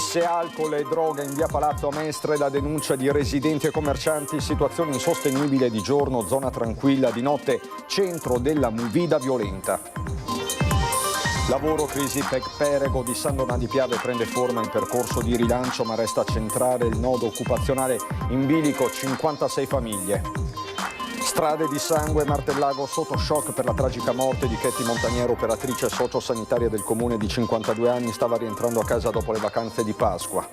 Risse, alcol e droga in via Palazzo a Mestre, la denuncia di residenti e commercianti, situazione insostenibile di giorno, zona tranquilla, di notte centro della movida violenta. Lavoro, crisi Perego di San Donà di Piave, prende forma il percorso di rilancio ma resta centrale il nodo occupazionale in bilico, 56 famiglie. Strade di sangue, Martellago sotto shock per la tragica morte di Chetti Montaniero, operatrice sociosanitaria del comune di 52 anni, stava rientrando a casa dopo le vacanze di Pasqua.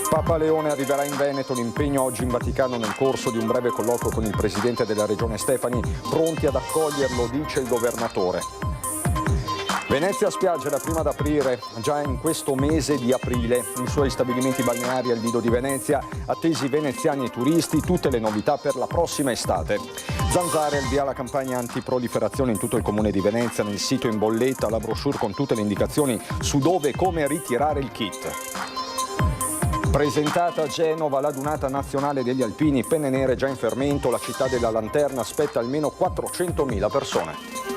Papa Leone arriverà in Veneto, l'impegno oggi in Vaticano nel corso di un breve colloquio con il presidente della regione Stefani, pronti ad accoglierlo, dice il governatore. Venezia spiagge, la prima ad aprire già in questo mese di aprile. I suoi stabilimenti balneari al Lido di Venezia, attesi veneziani e turisti, tutte le novità per la prossima estate. Zanzare al via la campagna antiproliferazione in tutto il comune di Venezia, nel sito in bolletta la brochure con tutte le indicazioni su dove e come ritirare il kit. Presentata a Genova l'adunata nazionale degli alpini, penne nere già in fermento, la città della lanterna aspetta almeno 400.000 persone.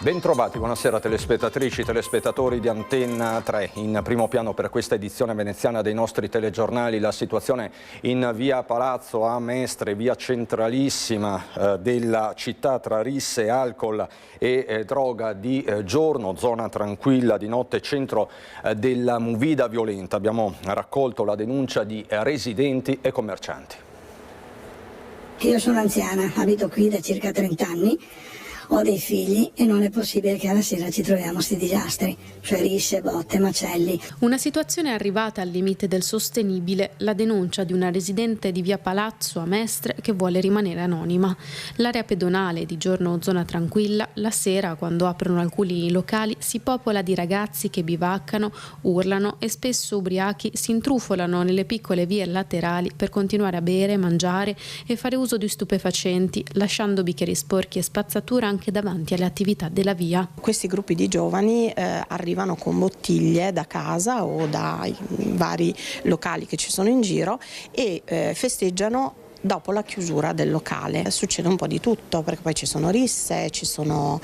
Bentrovati, buonasera telespettatrici, telespettatori di Antenna 3. In primo piano per questa edizione veneziana dei nostri telegiornali la situazione in via Palazzo a Mestre, via centralissima della città, tra risse, alcol e droga, di giorno, zona tranquilla, di notte centro della movida violenta. Abbiamo raccolto la denuncia di residenti e commercianti. Io sono anziana, abito qui da circa 30 anni. Ho dei figli e non è possibile che alla sera ci troviamo questi disastri, cioè risse, botte, macelli. Una situazione arrivata al limite del sostenibile, la denuncia di una residente di via Palazzo a Mestre che vuole rimanere anonima. L'area pedonale, di giorno zona tranquilla, la sera, quando aprono alcuni locali, si popola di ragazzi che bivaccano, urlano e spesso ubriachi si intrufolano nelle piccole vie laterali per continuare a bere, mangiare e fare uso di stupefacenti, lasciando bicchieri sporchi e spazzatura anche davanti alle attività della via. Questi gruppi di giovani arrivano con bottiglie da casa o dai vari locali che ci sono in giro e festeggiano dopo la chiusura del locale. Succede un po' di tutto, perché poi ci sono risse, ci sono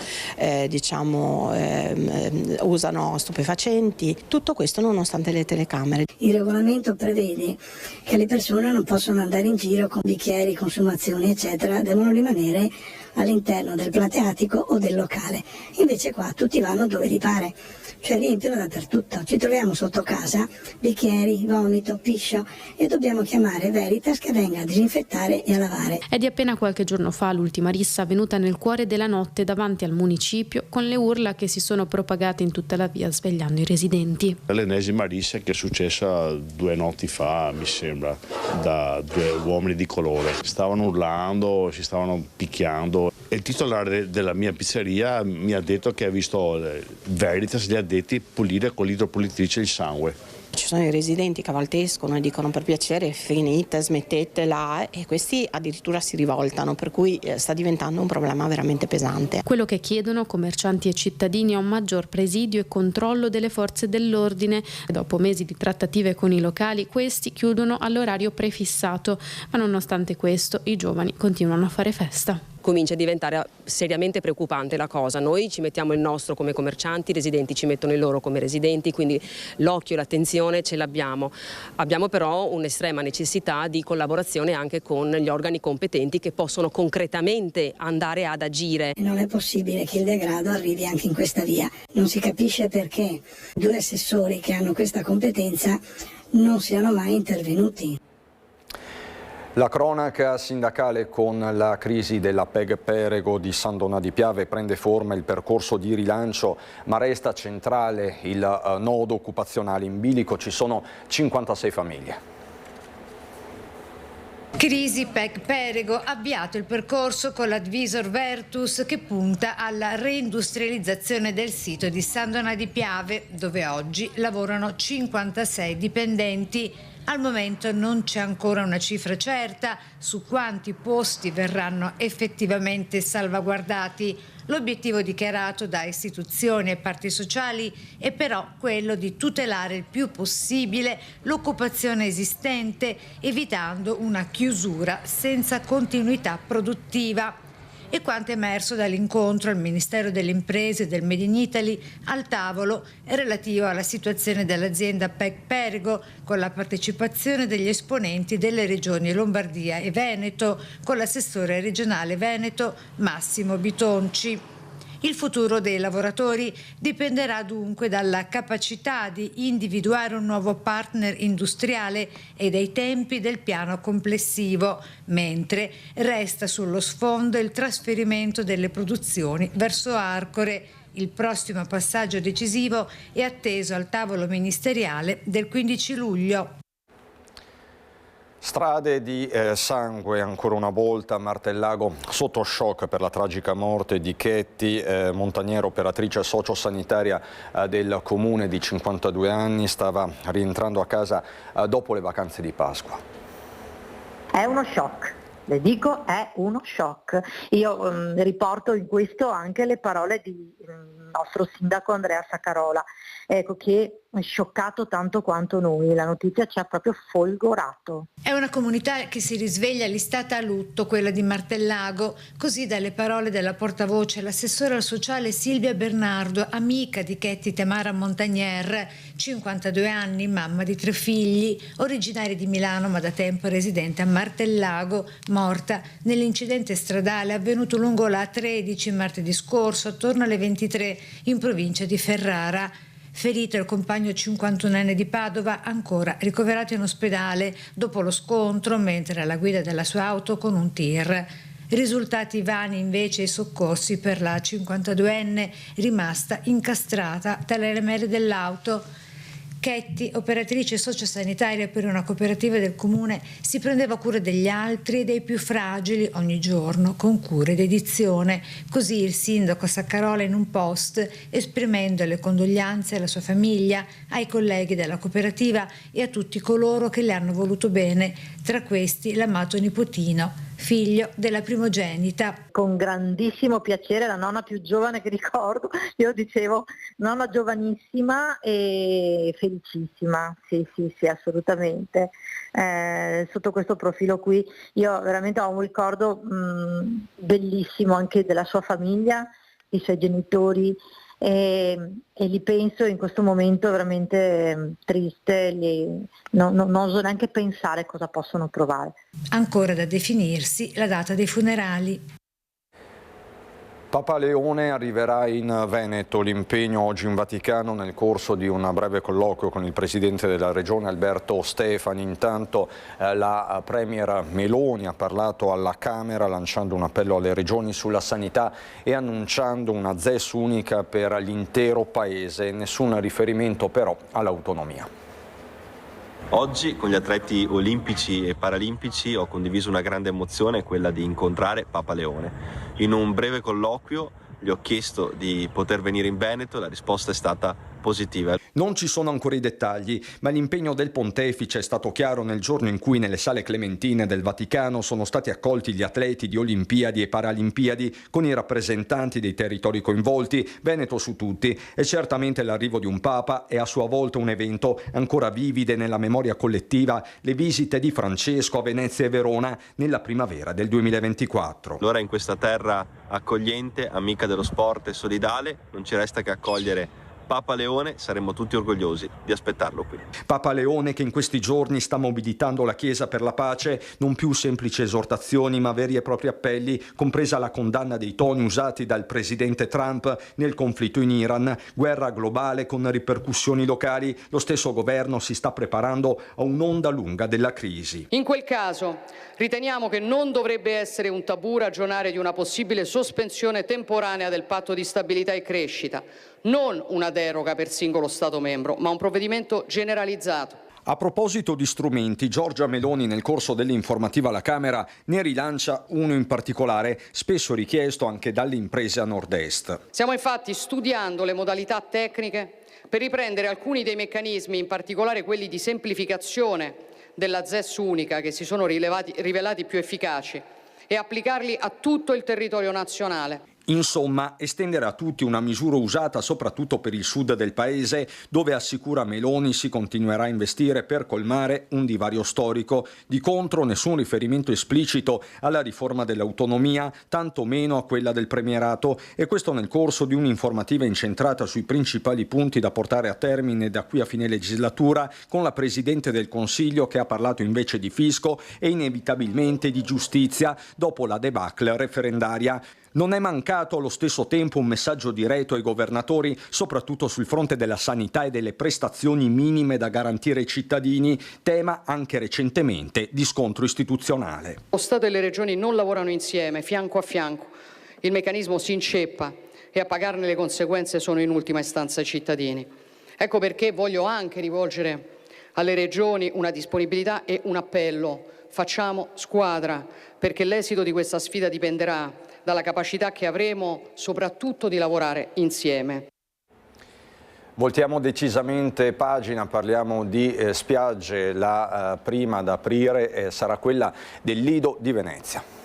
usano stupefacenti, tutto questo nonostante le telecamere. Il regolamento prevede che le persone non possono andare in giro con bicchieri, consumazioni eccetera, devono rimanere all'interno del plateatico o del locale. Invece qua tutti vanno dove gli pare, cioè riempiono dappertutto. Ci troviamo sotto casa bicchieri, vomito, piscio e dobbiamo chiamare Veritas che venga a disinfettare e a lavare. È di appena qualche giorno fa l'ultima rissa avvenuta nel cuore della notte davanti al municipio, con le urla che si sono propagate in tutta la via svegliando i residenti. L'ennesima rissa che è successa 2 notti fa, mi sembra, da 2 uomini di colore. Stavano urlando, si stavano picchiando. Il titolare della mia pizzeria mi ha detto che ha visto Veritas, gli addetti, pulire con l'idropulitrice il sangue. Ci sono i residenti che a volte escono e dicono per piacere finite, smettetela, e questi addirittura si rivoltano, per cui sta diventando un problema veramente pesante. Quello che chiedono commercianti e cittadini è un maggior presidio e controllo delle forze dell'ordine. Dopo mesi di trattative con i locali, questi chiudono all'orario prefissato, ma nonostante questo i giovani continuano a fare festa. Comincia a diventare seriamente preoccupante la cosa. Noi ci mettiamo il nostro come commercianti, i residenti ci mettono il loro come residenti, quindi l'occhio e l'attenzione ce l'abbiamo. Abbiamo però un'estrema necessità di collaborazione anche con gli organi competenti che possono concretamente andare ad agire. Non è possibile che il degrado arrivi anche in questa via. Non si capisce perché 2 assessori che hanno questa competenza non siano mai intervenuti. La cronaca sindacale con la crisi della Perego di San Donà di Piave prende forma il percorso di rilancio, ma resta centrale il nodo occupazionale. In bilico ci sono 56 famiglie. Crisi Perego ha avviato il percorso con l'Advisor Vertus che punta alla reindustrializzazione del sito di San Donà di Piave, dove oggi lavorano 56 dipendenti. Al momento non c'è ancora una cifra certa su quanti posti verranno effettivamente salvaguardati. L'obiettivo dichiarato da istituzioni e parti sociali è però quello di tutelare il più possibile l'occupazione esistente, evitando una chiusura senza continuità produttiva. e quanto emerso dall'incontro al Ministero delle Imprese e del Made in Italy al tavolo è relativo alla situazione dell'azienda PEC Perego, con la partecipazione degli esponenti delle regioni Lombardia e Veneto, con l'assessore regionale Veneto Massimo Bitonci. Il futuro dei lavoratori dipenderà dunque dalla capacità di individuare un nuovo partner industriale e dai tempi del piano complessivo, mentre resta sullo sfondo il trasferimento delle produzioni verso Arcore. Il prossimo passaggio decisivo è atteso al tavolo ministeriale del 15 luglio. Strade di sangue ancora una volta a Martellago, sotto shock per la tragica morte di Chetti, montaniera operatrice sociosanitaria del comune di 52 anni, stava rientrando a casa dopo le vacanze di Pasqua. È uno shock. Le dico, è uno shock. Io riporto in questo anche le parole di nostro sindaco Andrea Saccarola, ecco, che è scioccato tanto quanto noi, la notizia ci ha proprio folgorato. È una comunità che si risveglia listata a lutto, quella di Martellago, così dalle parole della portavoce, l'assessora al sociale Silvia Bernardo, amica di Chetti Tamara Montagnier, 52 anni, mamma di 3 figli, originaria di Milano ma da tempo residente a Martellago, morta nell'incidente stradale avvenuto lungo la 13 martedì scorso attorno alle 23 in provincia di Ferrara. Ferito il compagno 51enne di Padova, ancora ricoverato in ospedale dopo lo scontro mentre alla guida della sua auto con un tir. Risultati vani invece i soccorsi per la 52enne rimasta incastrata dalle lamelle dell'auto. Chetti, operatrice sociosanitaria per una cooperativa del comune, si prendeva cura degli altri e dei più fragili ogni giorno con cura e dedizione. Così il sindaco Saccarola in un post, esprimendo le condoglianze alla sua famiglia, ai colleghi della cooperativa e a tutti coloro che le hanno voluto bene, tra questi l'amato nipotino, figlio della primogenita. Con grandissimo piacere, la nonna più giovane che ricordo, io dicevo nonna giovanissima e felicissima, sì, assolutamente. Sotto questo profilo qui io veramente ho un ricordo bellissimo anche della sua famiglia, i suoi genitori, e li penso in questo momento veramente triste, non oso neanche pensare cosa possono provare. Ancora da definirsi la data dei funerali. Papa Leone arriverà in Veneto, l'impegno oggi in Vaticano nel corso di un breve colloquio con il Presidente della Regione Alberto Stefani. Intanto la Premier Meloni ha parlato alla Camera lanciando un appello alle regioni sulla sanità e annunciando una ZES unica per l'intero Paese, nessun riferimento però all'autonomia. Oggi con gli atleti olimpici e paralimpici ho condiviso una grande emozione, quella di incontrare Papa Leone. In un breve colloquio gli ho chiesto di poter venire in Veneto, la risposta è stata positiva. Non ci sono ancora i dettagli, ma l'impegno del pontefice è stato chiaro nel giorno in cui nelle sale clementine del Vaticano sono stati accolti gli atleti di Olimpiadi e Paralimpiadi con i rappresentanti dei territori coinvolti, Veneto su tutti, e certamente l'arrivo di un Papa è a sua volta un evento ancora vivide nella memoria collettiva, le visite di Francesco a Venezia e Verona nella primavera del 2024. Allora in questa terra accogliente, amica dello sport e solidale, non ci resta che accogliere Papa Leone, saremmo tutti orgogliosi di aspettarlo qui. Papa Leone che in questi giorni sta mobilitando la Chiesa per la pace, non più semplici esortazioni ma veri e propri appelli, compresa la condanna dei toni usati dal presidente Trump nel conflitto in Iran, guerra globale con ripercussioni locali, lo stesso governo si sta preparando a un'onda lunga della crisi. In quel caso riteniamo che non dovrebbe essere un tabù ragionare di una possibile sospensione temporanea del patto di stabilità e crescita, non una deroga per singolo Stato membro, ma un provvedimento generalizzato. A proposito di strumenti, Giorgia Meloni nel corso dell'informativa alla Camera ne rilancia uno in particolare, spesso richiesto anche dalle imprese a nord-est. Stiamo infatti studiando le modalità tecniche per riprendere alcuni dei meccanismi, in particolare quelli di semplificazione della ZES unica, che si sono rivelati più efficaci, e applicarli a tutto il territorio nazionale. Insomma, estendere a tutti una misura usata soprattutto per il sud del paese, dove assicura Meloni si continuerà a investire per colmare un divario storico. Di contro nessun riferimento esplicito alla riforma dell'autonomia, tanto meno a quella del premierato, e questo nel corso di un'informativa incentrata sui principali punti da portare a termine da qui a fine legislatura, con la Presidente del Consiglio che ha parlato invece di fisco e inevitabilmente di giustizia dopo la debacle referendaria. Non è mancato allo stesso tempo un messaggio diretto ai governatori, soprattutto sul fronte della sanità e delle prestazioni minime da garantire ai cittadini, tema anche recentemente di scontro istituzionale. Lo Stato e le Regioni non lavorano insieme, fianco a fianco. Il meccanismo si inceppa e a pagarne le conseguenze sono in ultima istanza i cittadini. Ecco perché voglio anche rivolgere alle Regioni una disponibilità e un appello. Facciamo squadra, perché l'esito di questa sfida dipenderà dalla capacità che avremo soprattutto di lavorare insieme. Voltiamo decisamente pagina, parliamo di spiagge. La prima ad aprire sarà quella del Lido di Venezia.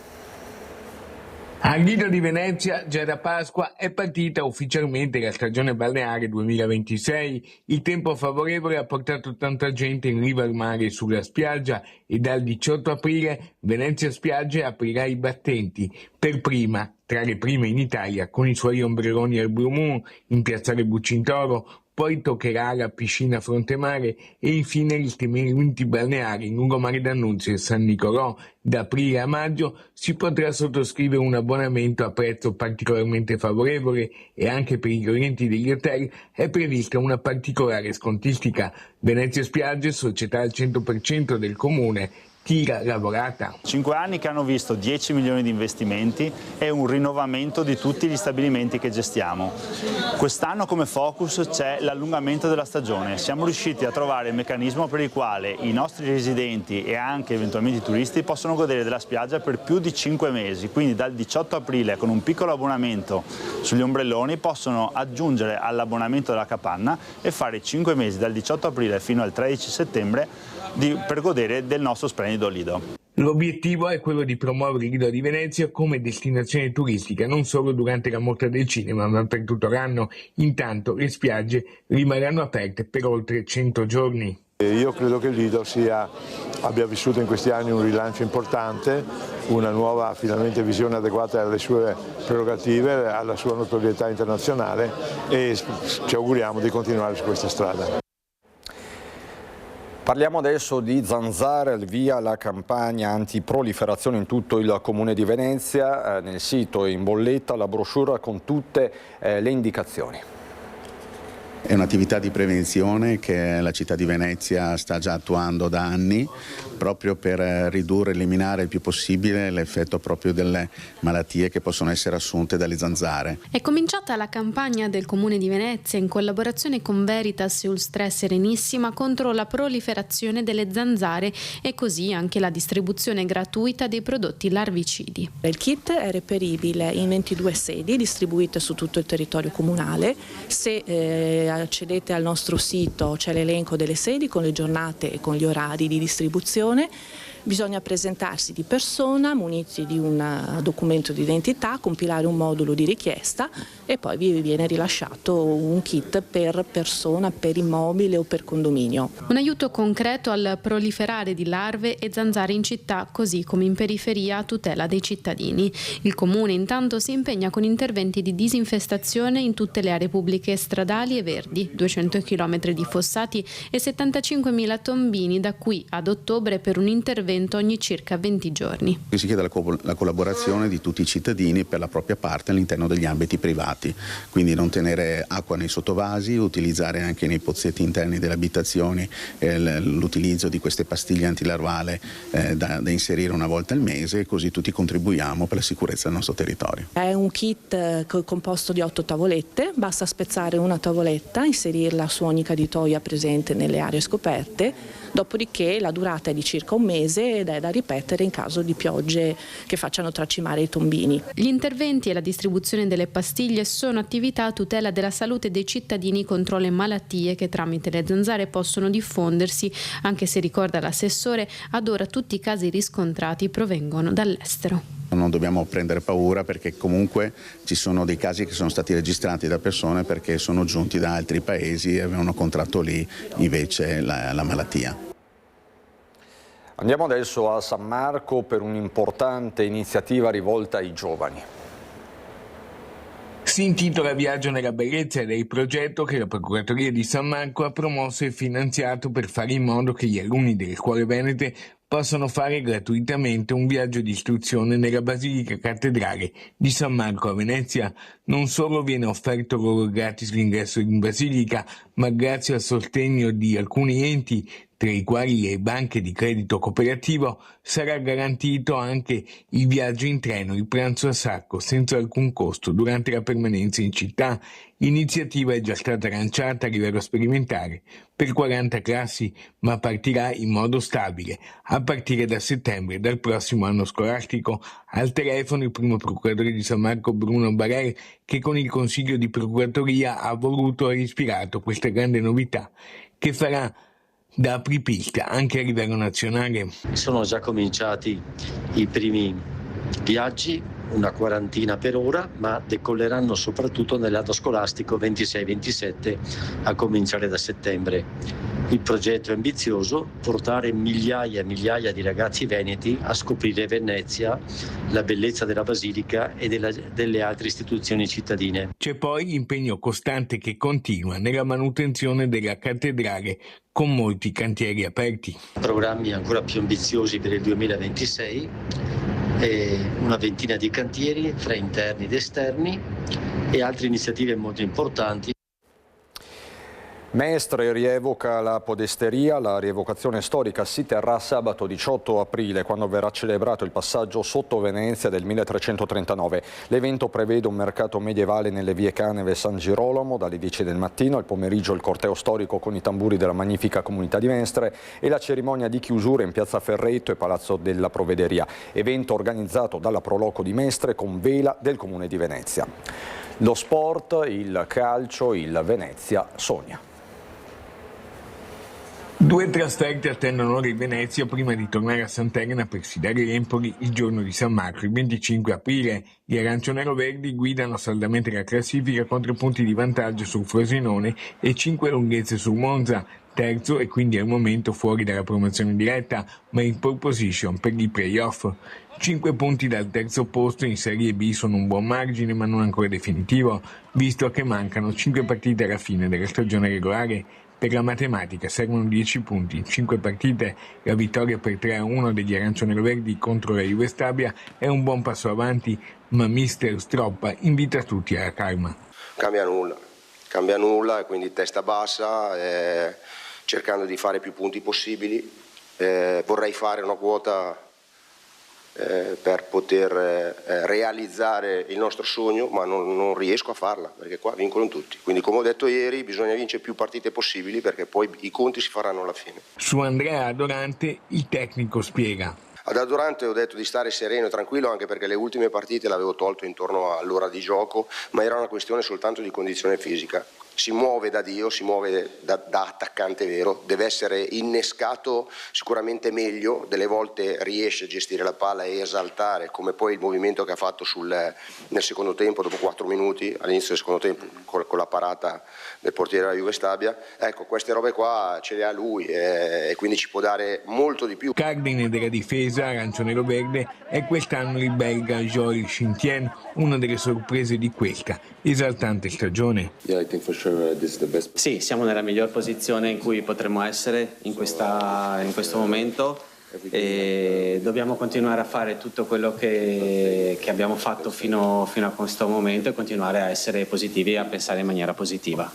Al Lido di Venezia, già da Pasqua, è partita ufficialmente la stagione balneare 2026. Il tempo favorevole ha portato tanta gente in riva al mare e sulla spiaggia e dal 18 aprile Venezia Spiagge aprirà i battenti. Per prima, tra le prime in Italia, con i suoi ombrelloni al Blue Moon in piazzale Bucintoro, poi toccherà la piscina Frontemare e infine gli stabilimenti balneari in Lungomare d'Annunzio e San Nicolò. Da aprile a maggio si potrà sottoscrivere un abbonamento a prezzo particolarmente favorevole e anche per i clienti degli hotel è prevista una particolare scontistica. Venezia Spiagge, società al 100% del comune, tira lavorata. 5 anni che hanno visto 10 milioni di investimenti e un rinnovamento di tutti gli stabilimenti che gestiamo. Quest'anno come focus c'è l'allungamento della stagione. Siamo riusciti a trovare il meccanismo per il quale i nostri residenti e anche eventualmente i turisti possono godere della spiaggia per più di 5 mesi, quindi dal 18 aprile con un piccolo abbonamento sugli ombrelloni possono aggiungere all'abbonamento della capanna e fare 5 mesi dal 18 aprile fino al 13 settembre per godere del nostro splendido Lido. L'obiettivo è quello di promuovere il Lido di Venezia come destinazione turistica non solo durante la mostra del cinema ma per tutto l'anno. Intanto le spiagge rimarranno aperte per oltre 100 giorni. Io credo che il Lido abbia vissuto in questi anni un rilancio importante, una nuova finalmente visione adeguata alle sue prerogative, alla sua notorietà internazionale e ci auguriamo di continuare su questa strada. Parliamo adesso di zanzare, al via la campagna antiproliferazione in tutto il comune di Venezia. Nel sito è in bolletta la brochure con tutte le indicazioni. È un'attività di prevenzione che la città di Venezia sta già attuando da anni, proprio per ridurre e eliminare il più possibile l'effetto proprio delle malattie che possono essere assunte dalle zanzare. È cominciata la campagna del Comune di Venezia in collaborazione con Veritas e Ulstre Serenissima contro la proliferazione delle zanzare e così anche la distribuzione gratuita dei prodotti larvicidi. Il kit è reperibile in 22 sedi distribuite su tutto il territorio comunale. Se accedete al nostro sito c'è l'elenco delle sedi con le giornate e con gli orari di distribuzione. Bisogna presentarsi di persona, muniti di un documento di identità, compilare un modulo di richiesta e poi vi viene rilasciato un kit per persona, per immobile o per condominio. Un aiuto concreto al proliferare di larve e zanzare in città, così come in periferia, a tutela dei cittadini. Il Comune intanto si impegna con interventi di disinfestazione in tutte le aree pubbliche stradali e verdi, 200 km di fossati e 75.000 tombini da qui ad ottobre per un intervento ogni circa 20 giorni. Si chiede la collaborazione di tutti i cittadini per la propria parte all'interno degli ambiti privati, quindi non tenere acqua nei sottovasi, utilizzare anche nei pozzetti interni delle abitazioni l'utilizzo di queste pastiglie antilarvale da inserire una volta al mese, così tutti contribuiamo per la sicurezza del nostro territorio. È un kit composto di 8 tavolette, basta spezzare una tavoletta, inserirla su ogni caditoia presente nelle aree scoperte, dopodiché la durata è di circa un mese ed è da ripetere in caso di piogge che facciano tracimare i tombini. Gli interventi e la distribuzione delle pastiglie sono attività a tutela della salute dei cittadini contro le malattie che tramite le zanzare possono diffondersi, anche se, ricorda l'assessore, ad ora tutti i casi riscontrati provengono dall'estero. non dobbiamo prendere paura, perché comunque ci sono dei casi che sono stati registrati da persone perché sono giunti da altri paesi e avevano contratto lì invece la malattia. Andiamo adesso a San Marco per un'importante iniziativa rivolta ai giovani. Si intitola Viaggio nella bellezza ed è il progetto che la Procuratoria di San Marco ha promosso e finanziato per fare in modo che gli alunni delle scuole venete possano fare gratuitamente un viaggio di istruzione nella Basilica Cattedrale di San Marco a Venezia. Non solo viene offerto loro gratis l'ingresso in Basilica, ma grazie al sostegno di alcuni enti, tra i quali le banche di credito cooperativo, sarà garantito anche il viaggio in treno, il pranzo a sacco, senza alcun costo durante la permanenza in città. L'iniziativa è già stata lanciata a livello sperimentale per 40 classi, ma partirà in modo stabile a partire da settembre dal prossimo anno scolastico. Al telefono il primo procuratore di San Marco, Bruno Barel, che con il Consiglio di Procuratoria ha voluto e ispirato questa grande novità che farà da apripista anche a livello nazionale. Sono già cominciati i primi viaggi, una quarantina per ora, ma decolleranno soprattutto nell'anno scolastico 26-27 a cominciare da settembre. Il progetto è ambizioso: portare migliaia e migliaia di ragazzi veneti a scoprire Venezia, la bellezza della Basilica e delle altre istituzioni cittadine. C'è poi l'impegno costante che continua nella manutenzione della cattedrale, con molti cantieri aperti. Programmi ancora più ambiziosi per il 2026, e una ventina di cantieri tra interni ed esterni e altre iniziative molto importanti. Mestre rievoca la podesteria. La rievocazione storica si terrà sabato 18 aprile, quando verrà celebrato il passaggio sotto Venezia del 1339. L'evento prevede un mercato medievale nelle vie Caneve e San Girolamo dalle 10 del mattino, al pomeriggio il corteo storico con i tamburi della magnifica comunità di Mestre e la cerimonia di chiusura in piazza Ferretto e Palazzo della Provvederia. Evento organizzato dalla Proloco di Mestre con vela del Comune di Venezia. Lo sport, il calcio, il Venezia sogna. 2 trasferte attendono ora il Venezia prima di tornare a Sant'Elena per sfidare l'Empoli il giorno di San Marco. Il 25 aprile gli arancione-verdi guidano saldamente la classifica con 3 punti di vantaggio sul Frosinone e 5 lunghezze sul Monza, terzo e quindi al momento fuori dalla promozione diretta, ma in pole position per i play-off. 5 punti dal terzo posto in Serie B sono un buon margine, ma non ancora definitivo, visto che mancano 5 partite alla fine della stagione regolare. Per la matematica servono 10 punti in 5 partite. La vittoria per 3-1 degli arancione-verdi contro la Juve Stabia è un buon passo avanti, ma mister Stroppa invita tutti alla calma. Cambia nulla e quindi testa bassa, cercando di fare più punti possibili. Vorrei fare una quota per poter realizzare il nostro sogno, ma non riesco a farla perché qua vincono tutti. Quindi, come ho detto ieri, bisogna vincere più partite possibili perché poi i conti si faranno alla fine. Su Andrea Adorante il tecnico spiega. Ad Adorante ho detto di stare sereno e tranquillo, anche perché le ultime partite l'avevo tolto intorno all'ora di gioco, ma era una questione soltanto di condizione fisica. Si muove da Dio, si muove da attaccante vero, deve essere innescato sicuramente meglio, delle volte riesce a gestire la palla e esaltare, come poi il movimento che ha fatto nel secondo tempo, dopo 4 minuti, all'inizio del secondo tempo, con la parata del portiere della Juve Stabia. Ecco, queste robe qua ce le ha lui e quindi ci può dare molto di più. Cardine della difesa arancione-verde è quest'anno il belga Joël Chintien, una delle sorprese di questa esaltante stagione. Sì, siamo nella miglior posizione in cui potremmo essere in questo momento e dobbiamo continuare a fare tutto quello che abbiamo fatto fino a questo momento e continuare a essere positivi e a pensare in maniera positiva.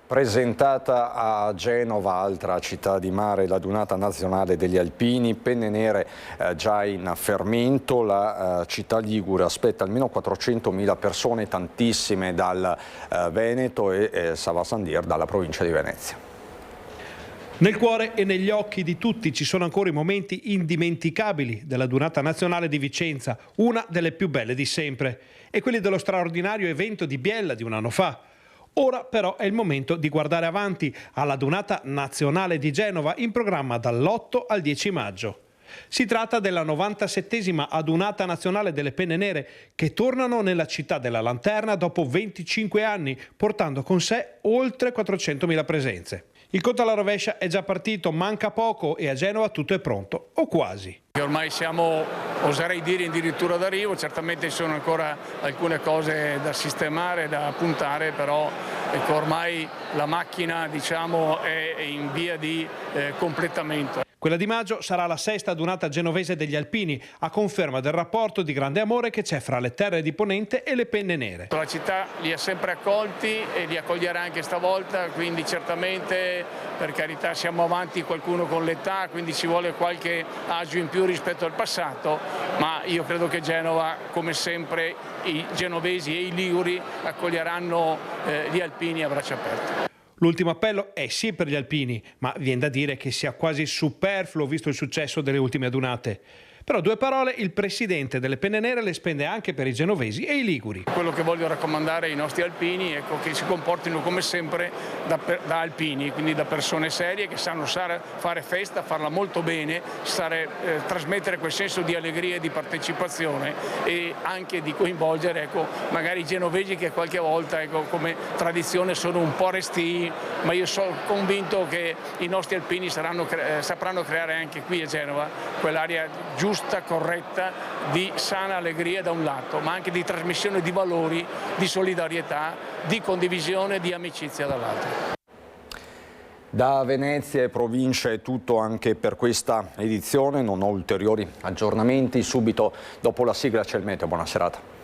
Presentata a Genova, altra città di mare, la Dunata Nazionale degli Alpini, penne nere già in fermento. La città ligure aspetta almeno 400.000 persone, tantissime dal Veneto e Savasandir dalla provincia di Venezia. Nel cuore e negli occhi di tutti ci sono ancora i momenti indimenticabili della Dunata Nazionale di Vicenza, una delle più belle di sempre, e quelli dello straordinario evento di Biella di un anno fa. Ora però è il momento di guardare avanti alla Dunata Nazionale di Genova, in programma dall'8 al 10 maggio. Si tratta della 97esima adunata nazionale delle penne nere che tornano nella città della Lanterna dopo 25 anni, portando con sé oltre 400.000 presenze. Il conto alla rovescia è già partito, manca poco e a Genova tutto è pronto, o quasi. Ormai siamo, oserei dire, addirittura d'arrivo, certamente ci sono ancora alcune cose da sistemare, da puntare, però ecco, ormai la macchina, diciamo, è in via di completamento. Quella di maggio sarà la 6ª adunata genovese degli alpini, a conferma del rapporto di grande amore che c'è fra le terre di Ponente e le penne nere. La città li ha sempre accolti e li accoglierà anche stavolta, quindi certamente, per carità, siamo avanti qualcuno con l'età, quindi ci vuole qualche agio in più rispetto al passato, ma io credo che Genova, come sempre, i genovesi e i liguri accoglieranno gli alpini a braccia aperte. L'ultimo appello è sì per gli alpini, ma viene da dire che sia quasi superfluo visto il successo delle ultime adunate. Però 2 parole il presidente delle penne nere le spende anche per i genovesi e i liguri. Quello che voglio raccomandare ai nostri alpini è che si comportino come sempre da alpini, quindi da persone serie che sanno fare festa, farla molto bene, trasmettere quel senso di allegria e di partecipazione e anche di coinvolgere magari i genovesi che qualche volta come tradizione sono un po' restii, ma io sono convinto che i nostri alpini sapranno creare anche qui a Genova quell'area giusta, corretta, di sana allegria da un lato, ma anche di trasmissione di valori, di solidarietà, di condivisione, di amicizia dall'altro. Da Venezia e province è tutto anche per questa edizione, non ho ulteriori aggiornamenti, subito dopo la sigla c'è il meteo, buona serata.